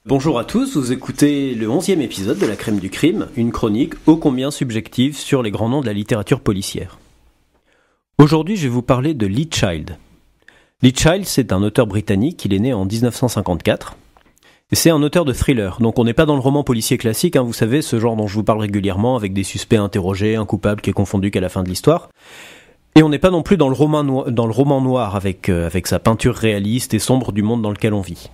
Bonjour à tous, vous écoutez le 11e épisode de La Crème du Crime, une chronique ô combien subjective sur les grands noms de la littérature policière. Aujourd'hui, je vais vous parler de Lee Child. Lee Child, c'est un auteur britannique, il est né en 1954, et c'est un auteur de thriller, donc on n'est pas dans le roman policier classique, vous savez, ce genre dont je vous parle régulièrement, avec des suspects interrogés, un coupable qui est confondu qu'à la fin de l'histoire. Et on n'est pas non plus dans le roman noir avec sa peinture réaliste et sombre du monde dans lequel on vit.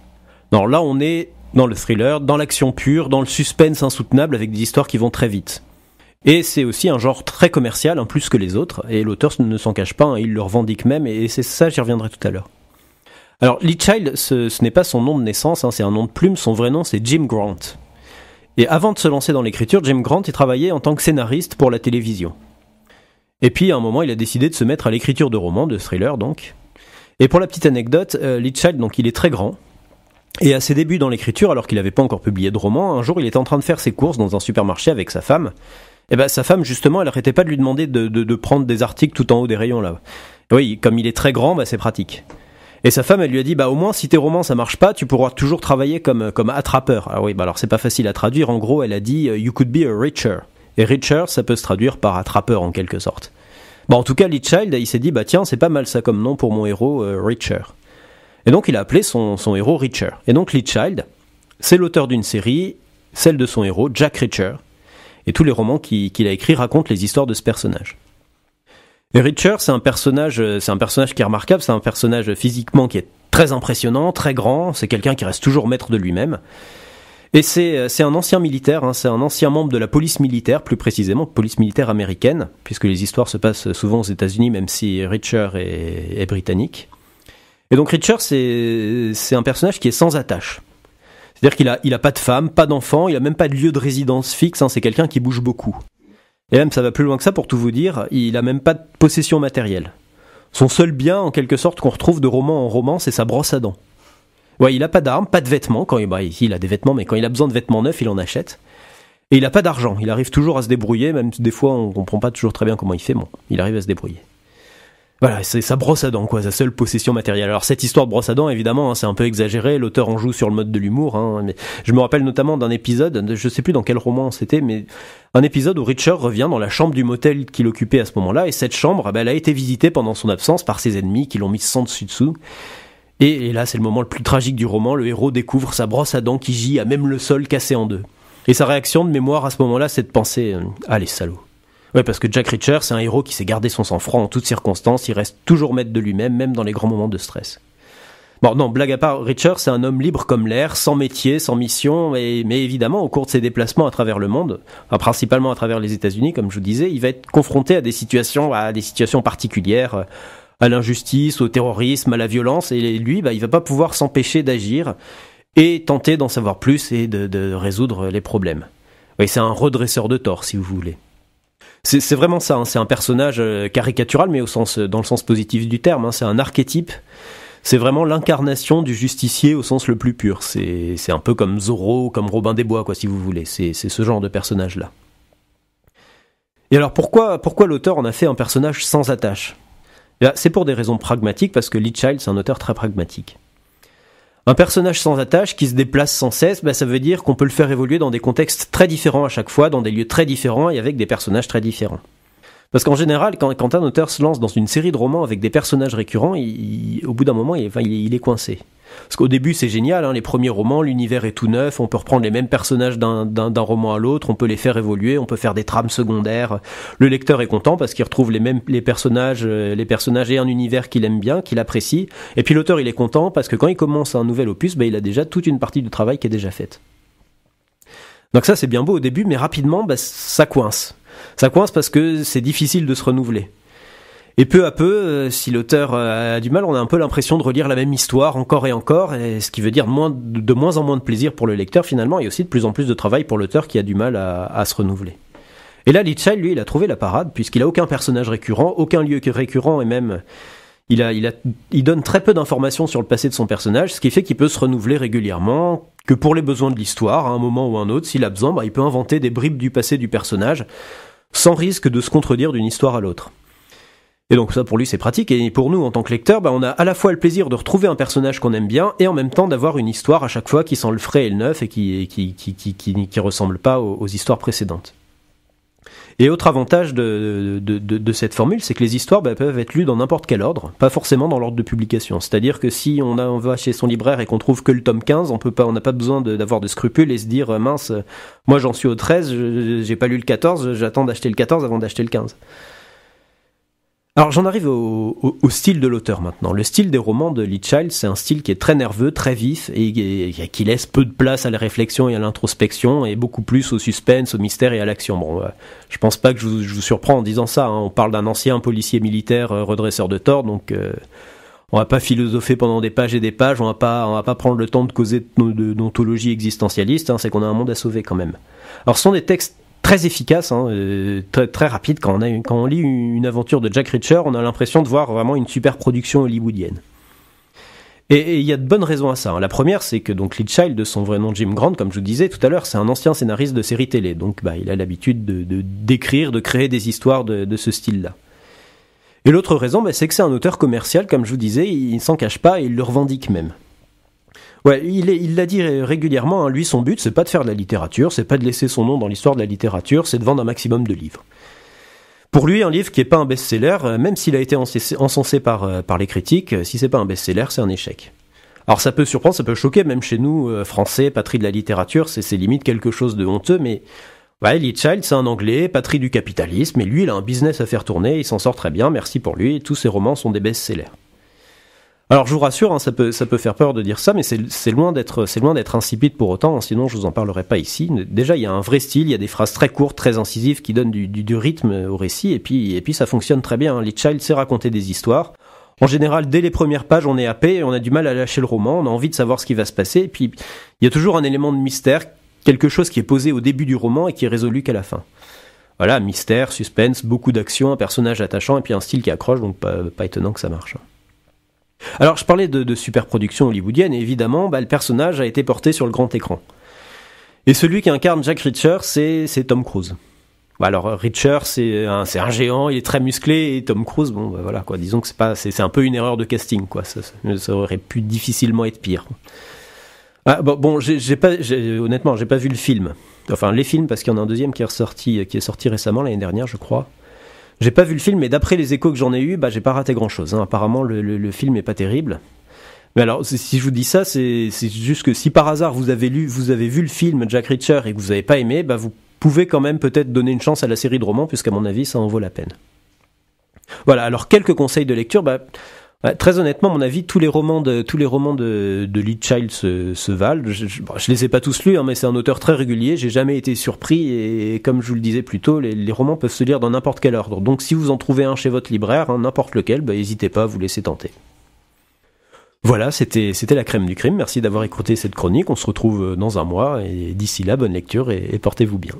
Non, là on est dans le thriller, dans l'action pure, dans le suspense insoutenable avec des histoires qui vont très vite. Et c'est aussi un genre très commercial, plus que les autres, et l'auteur ne s'en cache pas, il le revendique même, et c'est ça, j'y reviendrai tout à l'heure. Alors, Lee Child, ce n'est pas son nom de naissance, c'est un nom de plume, son vrai nom c'est Jim Grant. Et avant de se lancer dans l'écriture, Jim Grant, il travaillait en tant que scénariste pour la télévision. Et puis, à un moment, il a décidé de se mettre à l'écriture de romans, de thrillers donc. Et pour la petite anecdote, Lee Child, donc, il est très grand. Et à ses débuts dans l'écriture, alors qu'il n'avait pas encore publié de roman, un jour il était en train de faire ses courses dans un supermarché avec sa femme. Et sa femme justement, elle arrêtait pas de lui demander de prendre des articles tout en haut des rayons là. Et oui, comme il est très grand, c'est pratique. Et sa femme, elle lui a dit, au moins si tes romans ça marche pas, tu pourras toujours travailler comme attrapeur. Alors oui, alors c'est pas facile à traduire. En gros, elle a dit, you could be a richer. Et richer, ça peut se traduire par attrapeur en quelque sorte. En tout cas, Lee Child, il s'est dit, tiens, c'est pas mal ça comme nom pour mon héros, Richer. Et donc il a appelé son héros Richer. Et donc Lee Child, c'est l'auteur d'une série, celle de son héros, Jack Reacher. Et tous les romans qu'il a écrits racontent les histoires de ce personnage. Et Richer, c'est un personnage qui est remarquable, c'est un personnage physiquement qui est très impressionnant, très grand, c'est quelqu'un qui reste toujours maître de lui-même. Et c'est un ancien militaire, c'est un ancien membre de la police militaire, plus précisément, police militaire américaine, puisque les histoires se passent souvent aux États-Unis, même si Richer est britannique. Et donc Richer, c'est un personnage qui est sans attache. C'est-à-dire qu'il a pas de femme, pas d'enfant, il a même pas de lieu de résidence fixe, c'est quelqu'un qui bouge beaucoup. Et même ça va plus loin que ça pour tout vous dire, il a même pas de possession matérielle. Son seul bien, en quelque sorte, qu'on retrouve de roman en roman, c'est sa brosse à dents. Ouais, il a pas d'armes, pas de vêtements, il a des vêtements, mais quand il a besoin de vêtements neufs, il en achète. Et il a pas d'argent, il arrive toujours à se débrouiller, même des fois on comprend pas toujours très bien comment il fait, il arrive à se débrouiller. Voilà, c'est sa brosse à dents, sa seule possession matérielle. Alors cette histoire de brosse à dents, évidemment, c'est un peu exagéré, l'auteur en joue sur le mode de l'humour, mais je me rappelle notamment d'un épisode, je sais plus dans quel roman c'était, mais un épisode où Richer revient dans la chambre du motel qu'il occupait à ce moment-là, et cette chambre, elle a été visitée pendant son absence par ses ennemis qui l'ont mis sans dessus-dessous. Et là, c'est le moment le plus tragique du roman, le héros découvre sa brosse à dents qui gît à même le sol cassé en deux. Et sa réaction de mémoire à ce moment-là, c'est de penser « Ah, les salauds !» Ouais, parce que Jack Reacher, c'est un héros qui sait garder son sang-froid en toutes circonstances, il reste toujours maître de lui-même, même dans les grands moments de stress. Bon, non, blague à part, Reacher, c'est un homme libre comme l'air, sans métier, sans mission, mais évidemment, au cours de ses déplacements à travers le monde, principalement à travers les États-Unis, comme je vous disais, il va être confronté à des situations particulières, à l'injustice, au terrorisme, à la violence, et lui, il va pas pouvoir s'empêcher d'agir et tenter d'en savoir plus et de résoudre les problèmes. Oui, c'est un redresseur de tort, si vous voulez. C'est vraiment ça, c'est un personnage caricatural, mais dans le sens positif du terme, c'est un archétype, c'est vraiment l'incarnation du justicier au sens le plus pur, c'est un peu comme Zorro, comme Robin des Bois, si vous voulez, c'est ce genre de personnage-là. Et alors pourquoi l'auteur en a fait un personnage sans attache ? C'est pour des raisons pragmatiques, parce que Lee Child, c'est un auteur très pragmatique. Un personnage sans attache qui se déplace sans cesse, ça veut dire qu'on peut le faire évoluer dans des contextes très différents à chaque fois, dans des lieux très différents et avec des personnages très différents. Parce qu'en général, quand un auteur se lance dans une série de romans avec des personnages récurrents, au bout d'un moment, il est coincé. Parce qu'au début, c'est génial, les premiers romans, l'univers est tout neuf, on peut reprendre les mêmes personnages d'un roman à l'autre, on peut les faire évoluer, on peut faire des trames secondaires. Le lecteur est content parce qu'il retrouve les personnages et un univers qu'il aime bien, qu'il apprécie. Et puis l'auteur, il est content parce que quand il commence un nouvel opus, il a déjà toute une partie du travail qui est déjà faite. Donc ça, c'est bien beau au début, mais rapidement, ça coince. Ça coince parce que c'est difficile de se renouveler. Et peu à peu, si l'auteur a du mal, on a un peu l'impression de relire la même histoire encore et encore, et ce qui veut dire de moins en moins de plaisir pour le lecteur finalement, et aussi de plus en plus de travail pour l'auteur qui a du mal à se renouveler. Et là, Lee Child, lui, il a trouvé la parade, puisqu'il a aucun personnage récurrent, aucun lieu récurrent, et même il donne très peu d'informations sur le passé de son personnage, ce qui fait qu'il peut se renouveler régulièrement, que pour les besoins de l'histoire, à un moment ou un autre, s'il a besoin, il peut inventer des bribes du passé du personnage, sans risque de se contredire d'une histoire à l'autre. Et donc ça pour lui c'est pratique, et pour nous en tant que lecteur, on a à la fois le plaisir de retrouver un personnage qu'on aime bien, et en même temps d'avoir une histoire à chaque fois qui sent le frais et le neuf, et qui ressemble pas aux histoires précédentes. Et autre avantage de cette formule, c'est que les histoires peuvent être lues dans n'importe quel ordre, pas forcément dans l'ordre de publication. C'est-à-dire que si on va chez son libraire et qu'on trouve que le tome 15, on n'a pas besoin d'avoir de scrupules et se dire mince, moi j'en suis au 13, j'ai pas lu le 14, j'attends d'acheter le 14 avant d'acheter le 15. Alors j'en arrive au style de l'auteur maintenant. Le style des romans de Lee Child, c'est un style qui est très nerveux, très vif, et qui laisse peu de place à la réflexion et à l'introspection, et beaucoup plus au suspense, au mystère et à l'action. Bon, je pense pas que je vous surprends en disant ça, hein. On parle d'un ancien policier militaire redresseur de tort, donc on va pas philosopher pendant des pages et des pages, on va pas prendre le temps de causer d'ontologie existentialiste, hein. C'est qu'on a un monde à sauver quand même. Alors ce sont des textes très efficace, très, très rapide. Quand on lit une aventure de Jack Reacher, on a l'impression de voir vraiment une super production hollywoodienne. Et il y a de bonnes raisons à ça, hein. La première, c'est que donc Lee Child, de son vrai nom Jim Grant, comme je vous disais tout à l'heure, c'est un ancien scénariste de séries télé, donc il a l'habitude d'écrire, de créer des histoires de ce style-là. Et l'autre raison, c'est que c'est un auteur commercial, comme je vous disais, il ne s'en cache pas et il le revendique même. Ouais, il l'a dit régulièrement, hein, lui son but c'est pas de faire de la littérature, c'est pas de laisser son nom dans l'histoire de la littérature, c'est de vendre un maximum de livres. Pour lui, un livre qui est pas un best-seller, même s'il a été encensé par les critiques, si c'est pas un best-seller, c'est un échec. Alors ça peut surprendre, ça peut choquer, même chez nous, Français, patrie de la littérature, c'est limite quelque chose de honteux, mais Lee Child c'est un Anglais, patrie du capitalisme, et lui il a un business à faire tourner, il s'en sort très bien, merci pour lui, tous ses romans sont des best-sellers. Alors je vous rassure, hein, ça peut faire peur de dire ça, mais c'est loin d'être insipide pour autant, hein, sinon je vous en parlerai pas ici. Déjà il y a un vrai style, il y a des phrases très courtes, très incisives qui donnent du rythme au récit, et puis ça fonctionne très bien, hein. Lee Child sait raconter des histoires. En général, dès les premières pages, on est happé, et on a du mal à lâcher le roman, on a envie de savoir ce qui va se passer, et puis il y a toujours un élément de mystère, quelque chose qui est posé au début du roman et qui est résolu qu'à la fin. Voilà, mystère, suspense, beaucoup d'action, un personnage attachant, et puis un style qui accroche, donc pas étonnant que ça marche. Alors je parlais de superproduction hollywoodienne, et évidemment le personnage a été porté sur le grand écran. Et celui qui incarne Jack Reacher, c'est Tom Cruise. Alors Reacher c'est un géant, il est très musclé, et Tom Cruise, voilà quoi, disons que c'est un peu une erreur de casting quoi, ça aurait pu difficilement être pire. Honnêtement, j'ai pas vu le film. Enfin les films, parce qu'il y en a un deuxième qui est sorti récemment, l'année dernière je crois. J'ai pas vu le film, mais d'après les échos que j'en ai eu, j'ai pas raté grand-chose, hein. Apparemment, le film est pas terrible. Mais alors, si je vous dis ça, c'est juste que si par hasard vous avez vu le film Jack Reacher et que vous avez pas aimé, vous pouvez quand même peut-être donner une chance à la série de romans, puisqu'à mon avis, ça en vaut la peine. Voilà. Alors quelques conseils de lecture. Très honnêtement, à mon avis, tous les romans de Lee Child se valent. Je les ai pas tous lus, hein, mais c'est un auteur très régulier. J'ai jamais été surpris, et comme je vous le disais plus tôt, les romans peuvent se lire dans n'importe quel ordre. Donc, si vous en trouvez un chez votre libraire, hein, n'importe lequel, n'hésitez pas à vous laisser tenter. Voilà, c'était la crème du crime. Merci d'avoir écouté cette chronique. On se retrouve dans un mois, et d'ici là, bonne lecture et portez-vous bien.